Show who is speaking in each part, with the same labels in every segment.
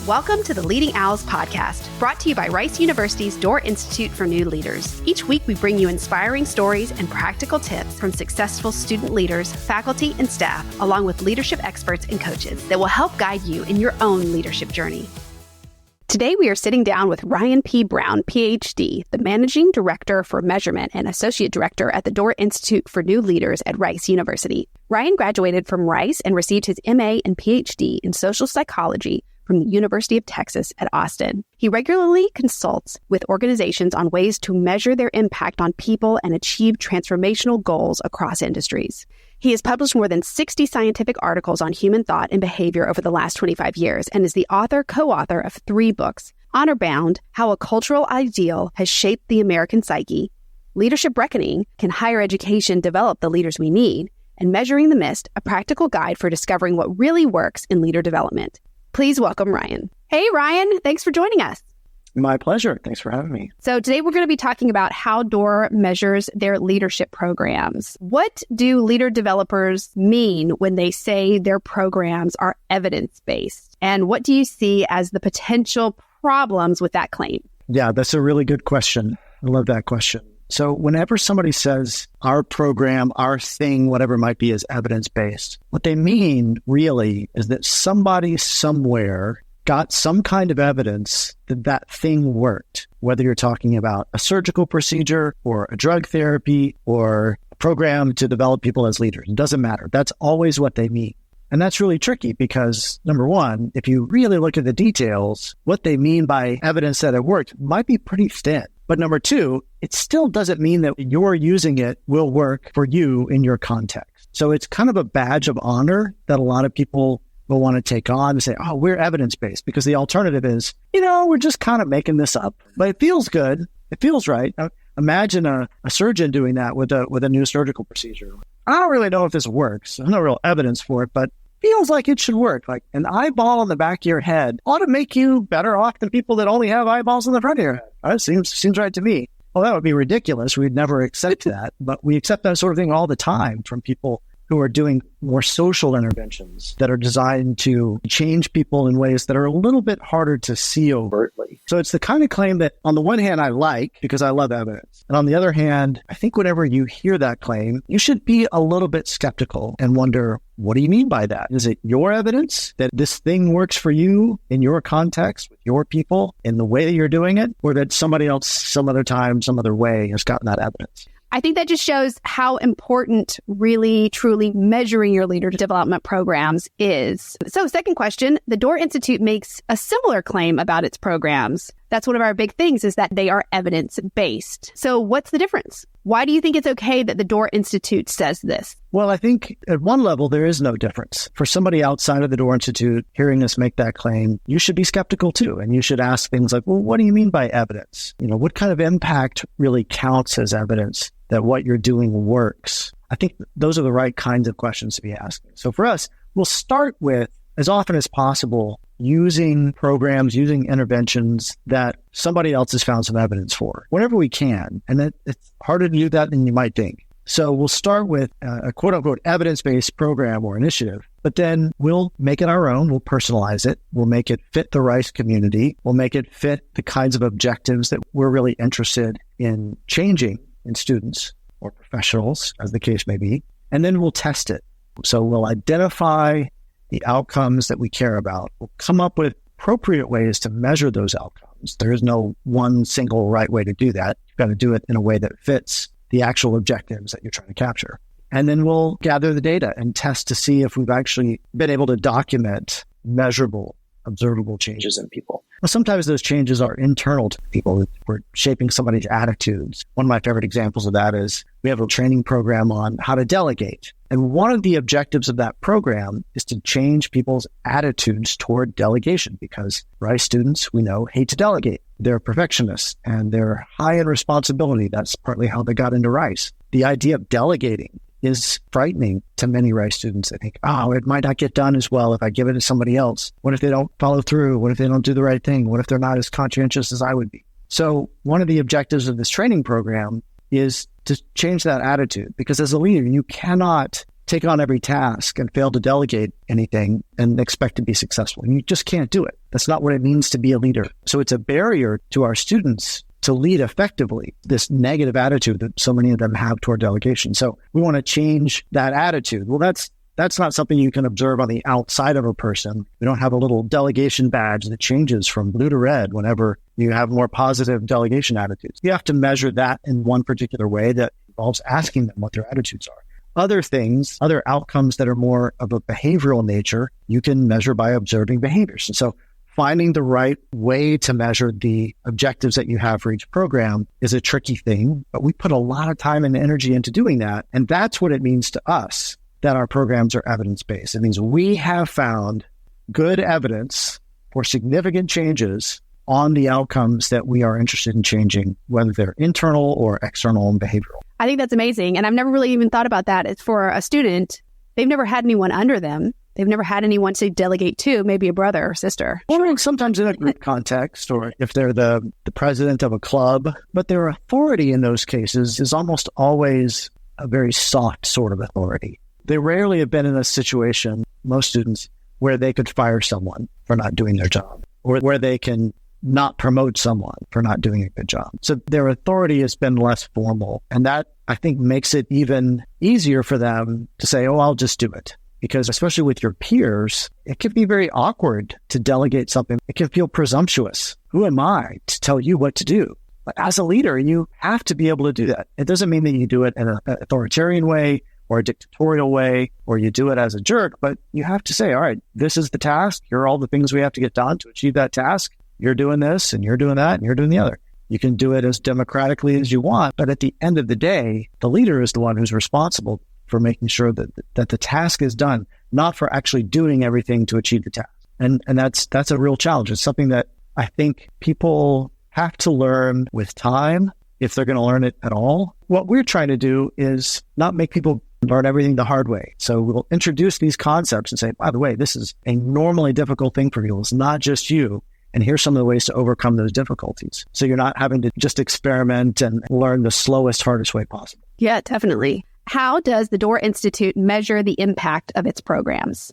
Speaker 1: Welcome to the Leading Owls podcast, brought to you by Rice University's Doerr Institute for New Leaders. Each week, we bring you inspiring stories and practical tips from successful student leaders, faculty, and staff, along with leadership experts and coaches that will help guide you in your own leadership journey. Today, we are sitting down with Ryan P. Brown, PhD, the Managing Director for Measurement and Associate Director at the Doerr Institute for New Leaders at Rice University. Ryan graduated from Rice and received his MA and PhD in social psychology from the University of Texas at Austin. He regularly consults with organizations on ways to measure their impact on people and achieve transformational goals across industries. He has published more than 60 scientific articles on human thought and behavior over the last 25 years and is the co-author of 3 books: Honor Bound, How a Cultural Ideal Has Shaped the American Psyche, Leadership Reckoning, Can Higher Education Develop the Leaders We Need, and Measuring the Mist, a practical guide for discovering what really works in leader development. Please welcome Ryan. Hey, Ryan, thanks for joining us.
Speaker 2: My pleasure. Thanks for having me.
Speaker 1: So today we're going to be talking about how Doerr measures their leadership programs. What do leader developers mean when they say their programs are evidence-based? And what do you see as the potential problems with that claim?
Speaker 2: Yeah, that's a really good question. I love that question. So whenever somebody says our program, our thing, whatever it might be, is evidence-based, what they mean really is that somebody somewhere got some kind of evidence that that thing worked, whether you're talking about a surgical procedure or a drug therapy or a program to develop people as leaders. It doesn't matter. That's always what they mean. And that's really tricky because, number one, if you really look at the details, what they mean by evidence that it worked might be pretty thin. But number two, it still doesn't mean that you're using it will work for you in your context. So it's kind of a badge of honor that a lot of people will want to take on and say, oh, we're evidence-based, because the alternative is, we're just kind of making this up. But it feels good. It feels right. Imagine a surgeon doing that with a new surgical procedure. I don't really know if this works. There's no real evidence for it, but feels like it should work. Like an eyeball on the back of your head ought to make you better off than people that only have eyeballs in the front of your head. That seems right to me. Well, that would be ridiculous. We'd never accept that, but we accept that sort of thing all the time from people who are doing more social interventions that are designed to change people in ways that are a little bit harder to see overtly. So it's the kind of claim that on the one hand, I like because I love evidence. And on the other hand, I think whenever you hear that claim, you should be a little bit skeptical and wonder, what do you mean by that? Is it your evidence that this thing works for you in your context, with your people, in the way that you're doing it, or that somebody else, some other time, some other way has gotten that evidence?
Speaker 1: I think that just shows how important really, truly measuring your leader development programs is. So second question, the Doerr Institute makes a similar claim about its programs. That's one of our big things, is that they are evidence-based. So what's the difference? Why do you think it's okay that the Doerr Institute says this?
Speaker 2: Well, I think at one level, there is no difference. For somebody outside of the Doerr Institute hearing us make that claim, you should be skeptical too. And you should ask things like, well, what do you mean by evidence? What kind of impact really counts as evidence that what you're doing works? I think those are the right kinds of questions to be asking. So for us, we'll start with, as often as possible, using programs, using interventions that somebody else has found some evidence for, whenever we can. And it's harder to do that than you might think. So we'll start with a quote-unquote evidence-based program or initiative, but then we'll make it our own. We'll personalize it. We'll make it fit the Rice community. We'll make it fit the kinds of objectives that we're really interested in changing in students or professionals, as the case may be. And then we'll test it. So we'll identify the outcomes that we care about. We'll come up with appropriate ways to measure those outcomes. There is no one single right way to do that. You've got to do it in a way that fits the actual objectives that you're trying to capture. And then we'll gather the data and test to see if we've actually been able to document measurable, observable changes in people. Well, sometimes those changes are internal to people. We're shaping somebody's attitudes. One of my favorite examples of that is we have a training program on how to delegate. And one of the objectives of that program is to change people's attitudes toward delegation, because Rice students, we know, hate to delegate. They're perfectionists and they're high in responsibility. That's partly how they got into Rice. The idea of delegating is frightening to many Rice students. They think, it might not get done as well if I give it to somebody else. What if they don't follow through? What if they don't do the right thing? What if they're not as conscientious as I would be? So one of the objectives of this training program is to change that attitude, because as a leader, you cannot take on every task and fail to delegate anything and expect to be successful. You just can't do it. That's not what it means to be a leader. So it's a barrier to our students to lead effectively, this negative attitude that so many of them have toward delegation. So we want to change that attitude. Well, that's not something you can observe on the outside of a person. We don't have a little delegation badge that changes from blue to red whenever you have more positive delegation attitudes. You have to measure that in one particular way that involves asking them what their attitudes are. Other things, other outcomes that are more of a behavioral nature, you can measure by observing behaviors. And so finding the right way to measure the objectives that you have for each program is a tricky thing, but we put a lot of time and energy into doing that. And that's what it means to us that our programs are evidence-based. It means we have found good evidence for significant changes on the outcomes that we are interested in changing, whether they're internal or external and behavioral.
Speaker 1: I think that's amazing. And I've never really even thought about that. It's for a student. They've never had anyone under them. They've never had anyone to delegate to, maybe a brother or sister.
Speaker 2: Or sometimes in a group context, or if they're the president of a club. But their authority in those cases is almost always a very soft sort of authority. They rarely have been in a situation, most students, where they could fire someone for not doing their job, or where they can not promote someone for not doing a good job. So their authority has been less formal. And that, I think, makes it even easier for them to say, oh, I'll just do it. Because especially with your peers, it can be very awkward to delegate something. It can feel presumptuous. Who am I to tell you what to do? But as a leader, you have to be able to do that. It doesn't mean that you do it in an authoritarian way or a dictatorial way, or you do it as a jerk, but you have to say, all right, this is the task. Here are all the things we have to get done to achieve that task. You're doing this and you're doing that and you're doing the other. You can do it as democratically as you want, but at the end of the day, the leader is the one who's responsible for making sure that the task is done, not for actually doing everything to achieve the task. And that's a real challenge. It's something that I think people have to learn with time if they're going to learn it at all. What we're trying to do is not make people learn everything the hard way. So we'll introduce these concepts and say, by the way, this is a normally difficult thing for people. It's not just you. And here's some of the ways to overcome those difficulties. So you're not having to just experiment and learn the slowest, hardest way possible.
Speaker 1: Yeah, definitely. How does the Doerr Institute measure the impact of its programs?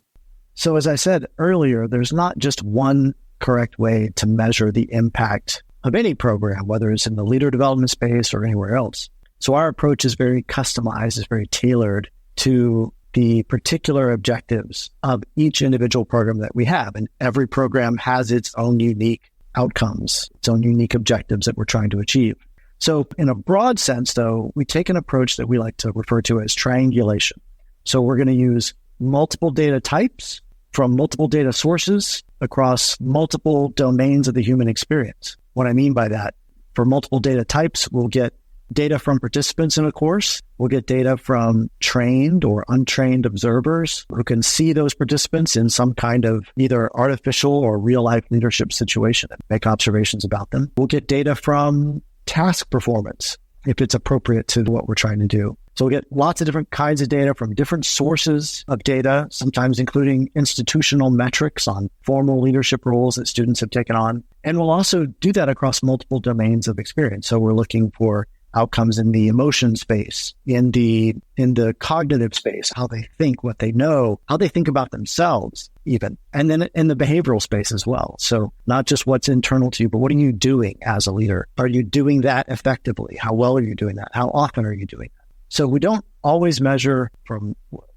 Speaker 2: So as I said earlier, there's not just one correct way to measure the impact of any program, whether it's in the leader development space or anywhere else. So our approach is very customized, is very tailored to the particular objectives of each individual program that we have. And every program has its own unique outcomes, its own unique objectives that we're trying to achieve. So in a broad sense, though, we take an approach that we like to refer to as triangulation. So we're going to use multiple data types from multiple data sources across multiple domains of the human experience. What I mean by that, for multiple data types, we'll get data from participants in a course. We'll get data from trained or untrained observers who can see those participants in some kind of either artificial or real-life leadership situation and make observations about them. We'll get data from task performance, if it's appropriate to what we're trying to do. So we'll get lots of different kinds of data from different sources of data, sometimes including institutional metrics on formal leadership roles that students have taken on. And we'll also do that across multiple domains of experience. So we're looking for outcomes in the emotion space, in the cognitive space, how they think, what they know, how they think about themselves even, and then in the behavioral space as well. So not just what's internal to you, but what are you doing as a leader? Are you doing that effectively? How well are you doing that? How often are you doing that? So we don't always measure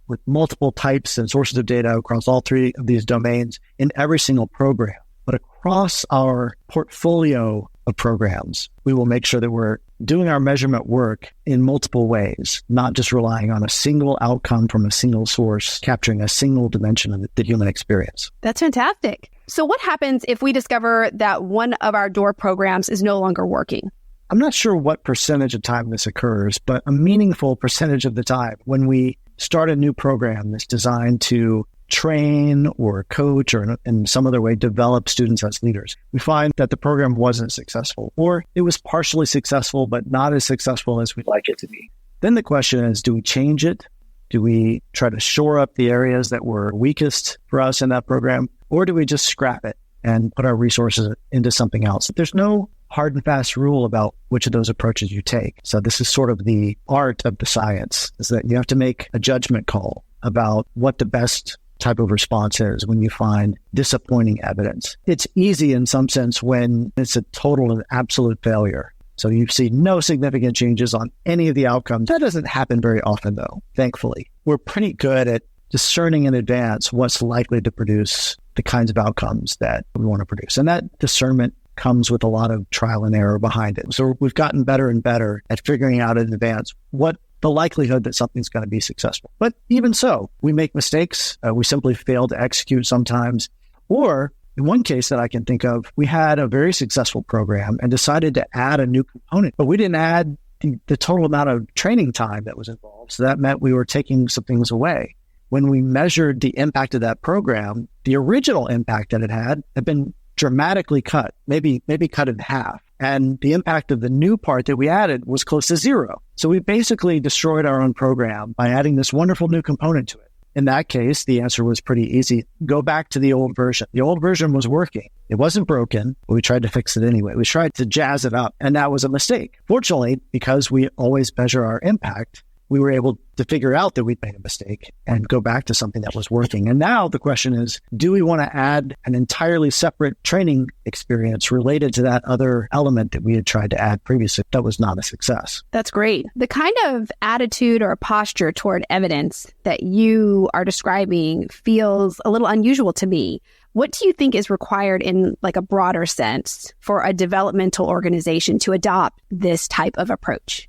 Speaker 2: with multiple types and sources of data across all three of these domains in every single program, but across our portfolio of programs, we will make sure that we're doing our measurement work in multiple ways, not just relying on a single outcome from a single source, capturing a single dimension of the human experience.
Speaker 1: That's fantastic. So what happens if we discover that one of our Doerr programs is no longer working?
Speaker 2: I'm not sure what percentage of time this occurs, but a meaningful percentage of the time when we start a new program that's designed to train or coach or in some other way develop students as leaders, we find that the program wasn't successful, or it was partially successful, but not as successful as we'd like it to be. Then the question is, do we change it? Do we try to shore up the areas that were weakest for us in that program? Or do we just scrap it and put our resources into something else? There's no hard and fast rule about which of those approaches you take. So this is sort of the art of the science, is that you have to make a judgment call about what the best type of response is when you find disappointing evidence. It's easy in some sense when it's a total and absolute failure. So you see no significant changes on any of the outcomes. That doesn't happen very often, though, thankfully. We're pretty good at discerning in advance what's likely to produce the kinds of outcomes that we want to produce. And that discernment comes with a lot of trial and error behind it. So we've gotten better and better at figuring out in advance what the likelihood that something's going to be successful. But even so, we make mistakes. We simply fail to execute sometimes. Or in one case that I can think of, we had a very successful program and decided to add a new component, but we didn't add the total amount of training time that was involved. So that meant we were taking some things away. When we measured the impact of that program, the original impact that it had been dramatically cut, maybe cut in half. And the impact of the new part that we added was close to zero. So we basically destroyed our own program by adding this wonderful new component to it. In that case, the answer was pretty easy. Go back to the old version. The old version was working. It wasn't broken, but we tried to fix it anyway. We tried to jazz it up, and that was a mistake. Fortunately, because we always measure our impact, we were able to figure out that we'd made a mistake and go back to something that was working. And now the question is, do we want to add an entirely separate training experience related to that other element that we had tried to add previously that was not a success?
Speaker 1: That's great. The kind of attitude or posture toward evidence that you are describing feels a little unusual to me. What do you think is required in like a broader sense for a developmental organization to adopt this type of approach?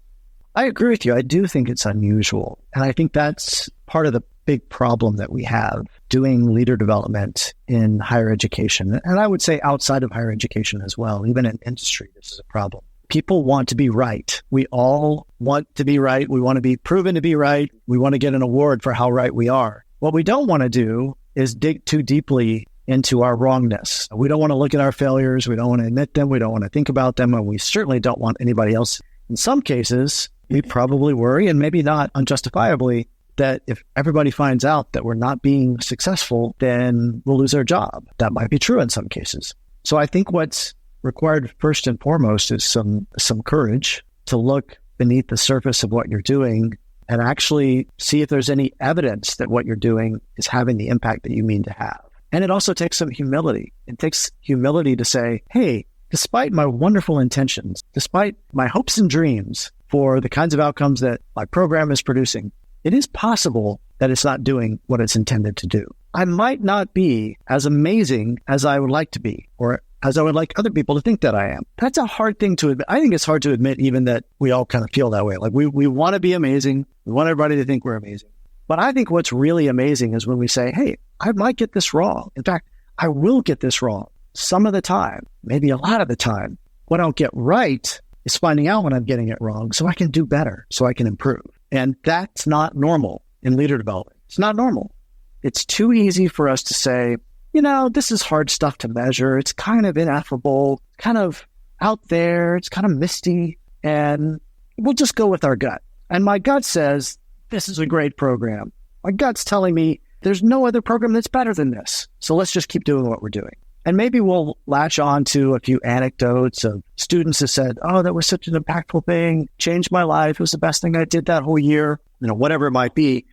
Speaker 2: I agree with you. I do think it's unusual. And I think that's part of the big problem that we have doing leader development in higher education. And I would say outside of higher education as well, even in industry, this is a problem. People want to be right. We all want to be right. We want to be proven to be right. We want to get an award for how right we are. What we don't want to do is dig too deeply into our wrongness. We don't want to look at our failures. We don't want to admit them. We don't want to think about them. And we certainly don't want anybody else. In some cases, we probably worry, and maybe not unjustifiably, that if everybody finds out that we're not being successful, then we'll lose our job. That might be true in some cases. So I think what's required first and foremost is some courage to look beneath the surface of what you're doing and actually see if there's any evidence that what you're doing is having the impact that you mean to have. And it also takes some humility. It takes humility to say, hey, despite my wonderful intentions, despite my hopes and dreams for the kinds of outcomes that my program is producing, it is possible that it's not doing what it's intended to do. I might not be as amazing as I would like to be, or as I would like other people to think that I am. That's a hard thing to admit. I think it's hard to admit even that we all kind of feel that way. Like we want to be amazing. We want everybody to think we're amazing. But I think what's really amazing is when we say, hey, I might get this wrong. In fact, I will get this wrong some of the time, maybe a lot of the time. What I'll get right is finding out when I'm getting it wrong so I can do better, so I can improve. And that's not normal in leader development. It's not normal. It's too easy for us to say, this is hard stuff to measure. It's kind of ineffable, kind of out there. It's kind of misty. And we'll just go with our gut. And my gut says, this is a great program. My gut's telling me there's no other program that's better than this. So let's just keep doing what we're doing. And maybe we'll latch on to a few anecdotes of students who said, oh, that was such an impactful thing, changed my life. It was the best thing I did that whole year. Whatever it might be,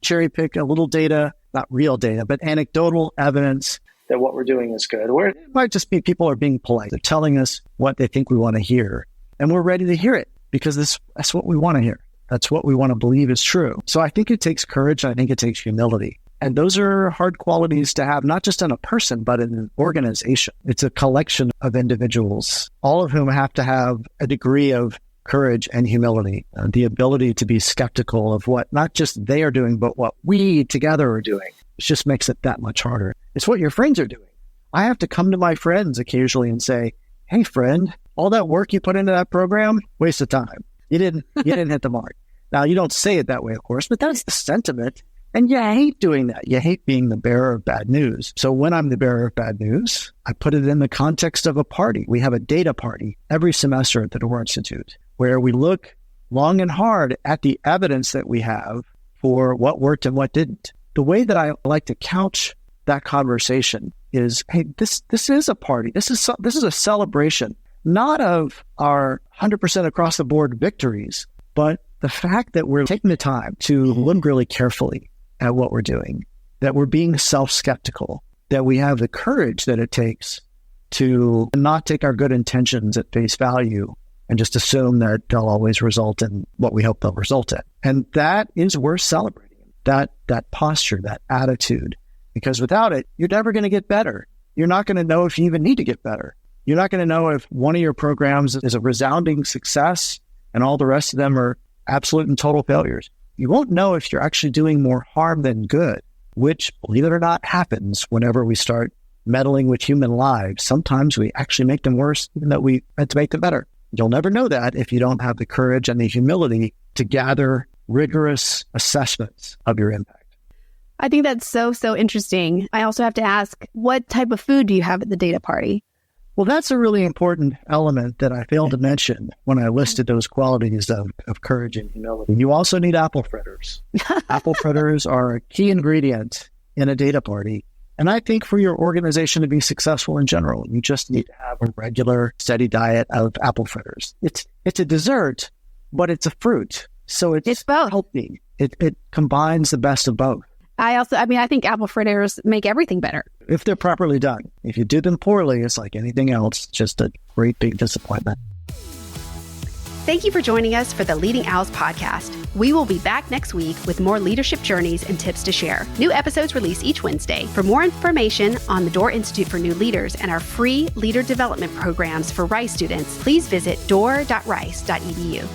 Speaker 2: cherry pick a little data, not real data, but anecdotal evidence that what we're doing is good. Or it might just be people are being polite. They're telling us what they think we want to hear. And we're ready to hear it because that's what we want to hear. That's what we want to believe is true. So I think it takes courage. I think it takes humility. And those are hard qualities to have, not just in a person, but in an organization. It's a collection of individuals, all of whom have to have a degree of courage and humility, the ability to be skeptical of what not just they are doing, but what we together are doing. It just makes it that much harder. It's what your friends are doing. I have to come to my friends occasionally and say, hey, friend, all that work you put into that program, waste of time. You didn't hit the mark. Now, you don't say it that way, of course, but that's the sentiment. And you hate doing that. You hate being the bearer of bad news. So when I'm the bearer of bad news, I put it in the context of a party. We have a data party every semester at the Doerr Institute where we look long and hard at the evidence that we have for what worked and what didn't. The way that I like to couch that conversation is, hey, this is a party. This is a celebration not of our 100% across the board victories, but the fact that we're taking the time to look really carefully at what we're doing, that we're being self-skeptical, that we have the courage that it takes to not take our good intentions at face value and just assume that they'll always result in what we hope they'll result in. And that is worth celebrating, that posture, that attitude, because without it, you're never going to get better. You're not going to know if you even need to get better. You're not going to know if one of your programs is a resounding success and all the rest of them are absolute and total failures. You won't know if you're actually doing more harm than good, which, believe it or not, happens whenever we start meddling with human lives. Sometimes we actually make them worse, even though we meant to make them better. You'll never know that if you don't have the courage and the humility to gather rigorous assessments of your impact.
Speaker 1: I think that's so interesting. I also have to ask, what type of food do you have at the data party?
Speaker 2: Well, that's a really important element that I failed to mention when I listed those qualities of courage and humility. You also need apple fritters. Apple fritters are a key ingredient in a data party. And I think for your organization to be successful in general, you just need to have a regular, steady diet of apple fritters. It's a dessert, but it's a fruit. So it's
Speaker 1: both.
Speaker 2: Healthy. It combines the best of both.
Speaker 1: I think apple fritters make everything better.
Speaker 2: If they're properly done. If you do them poorly, it's like anything else, just a great big disappointment.
Speaker 1: Thank you for joining us for the Leading Owls podcast. We will be back next week with more leadership journeys and tips to share. New episodes release each Wednesday. For more information on the Doerr Institute for New Leaders and our free leader development programs for Rice students, please visit doerr.rice.edu.